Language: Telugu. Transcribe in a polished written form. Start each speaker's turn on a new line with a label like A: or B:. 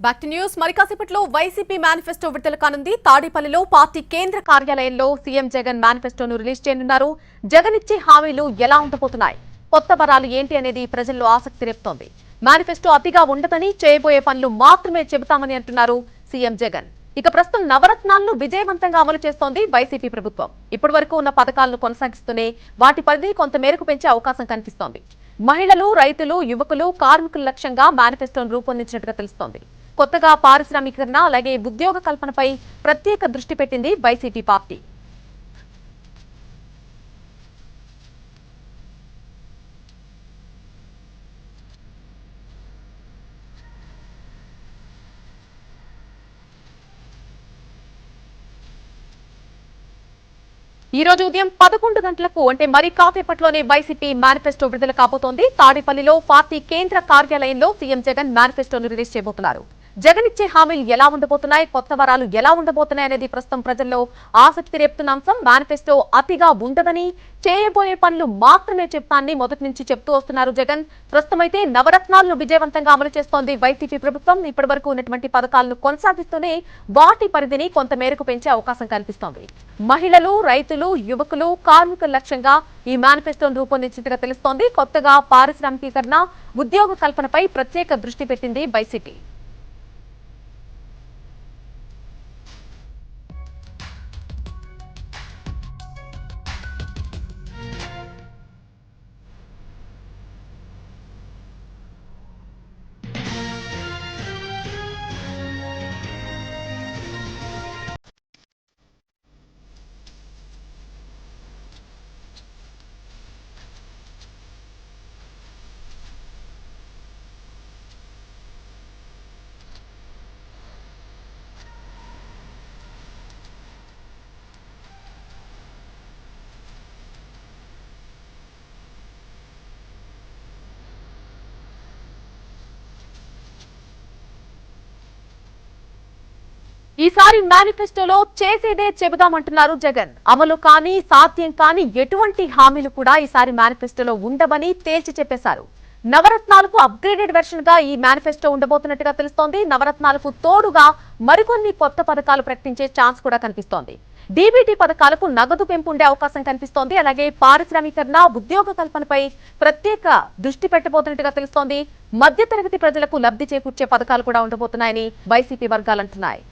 A: Back to news. మరి కాసేపట్లో వైసీపీ మేనిఫెస్టో విడుదల కానుంది. తాడేపల్లిలో పార్టీ కేంద్ర కార్యాలయంలో సీఎం జగన్ మేనిఫెస్టోను రిలీజ్ చేయనున్నారు. జగన్ ఇచ్చే హామీలు ఎలా ఉండబోతున్నాయి, కొత్త వరాలు ఏంటి అనేది ప్రజల్లో ఆసక్తి రేపుతోంది. మేనిఫెస్టో అతిగా ఉండదని, చేయబోయే పనులు మాత్రమే చెబుతామని అంటున్నారు సీఎం జగన్. ఇక ప్రస్తుతం నవరత్నాలను విజయవంతంగా అమలు చేస్తోంది వైసీపీ ప్రభుత్వం. ఇప్పటి వరకు ఉన్న పథకాలను కొనసాగిస్తూనే వాటి పరిధిని కొంత మేరకు పెంచే అవకాశం కనిపిస్తోంది. మహిళలు, రైతులు, యువకులు, కార్మికుల లక్ష్యంగా మేనిఫెస్టోను రూపొందించినట్టుగా తెలుస్తోంది. కొత్తగా పారిశ్రామికీకరణ అలాగే ఉద్యోగ కల్పనపై ప్రత్యేక దృష్టి పెట్టింది వైసీపీ పార్టీ. ఈ రోజు ఉదయం 11 గంటలకు అంటే మరి కాసేపట్లోనే వైసీపీ మేనిఫెస్టో విడుదల కాబోతోంది. తాడేపల్లిలో పార్టీ కేంద్ర కార్యాలయంలో సీఎం జగన్ మేనిఫెస్టోను రిలీజ్ చేయబోతున్నారు. జగన్ ఇచ్చే హామీలు ఎలా ఉండబోతున్నాయి, కొత్త వరాలు ఎలా ఉండబోతున్నాయి అనేది ప్రస్తుతం ప్రజల్లో ఆసక్తి రేపుతున్న అంశం. మేనిఫెస్టో అతిగా ఉండదని, చేయబోయే పనులు మాత్రమే చెప్తానని మొదటి నుంచి చెప్తూ వస్తున్నారు జగన్. ప్రస్తుతం అయితే నవరత్నాలను విజయవంతంగా అమలు చేస్తోంది వైసీపీ ప్రభుత్వం. ఇప్పటి వరకు ఉన్నటువంటి పథకాలను కొనసాగిస్తూనే వాటి పరిధిని కొంత మేరకు పెంచే అవకాశం కనిపిస్తోంది. మహిళలు, రైతులు, యువకులు, కార్మికుల లక్ష్యంగా ఈ మేనిఫెస్టోను రూపొందించినట్టుగా తెలుస్తోంది. కొత్తగా పారిశ్రామికీకరణ, ఉద్యోగ కల్పనపై ప్రత్యేక దృష్టి పెట్టింది వైసీపీ. ఈసారి మేనిఫెస్టోలో చేసేదే చెబుదామంటున్నారు జగన్. అమలు కానీ, సాధ్యం కానీ ఎటువంటి హామీలు కూడా ఈసారి మేనిఫెస్టోలో ఉండవని తేల్చి చెప్పేశారు. నవరత్నాలకు అప్గ్రేడెడ్ వెర్షన్ గా ఈ మేనిఫెస్టో ఉండబోతున్నట్టుగా తెలుస్తోంది. నవరత్నాలకు తోడుగా మరికొన్ని కొత్త పథకాలు ప్రకటించే ఛాన్స్ కూడా కనిపిస్తోంది. డీబీటీ పథకాలకు నగదు పెంపు ఉండే అవకాశం కనిపిస్తోంది. అలాగే పారిశ్రామికరణ, ఉద్యోగ కల్పనపై ప్రత్యేక దృష్టి పెట్టబోతున్నట్టుగా తెలుస్తోంది. మధ్యతరగతి ప్రజలకు లబ్ధి చేకూర్చే పథకాలు కూడా ఉండబోతున్నాయని వైసీపీ వర్గాలు అంటున్నాయి.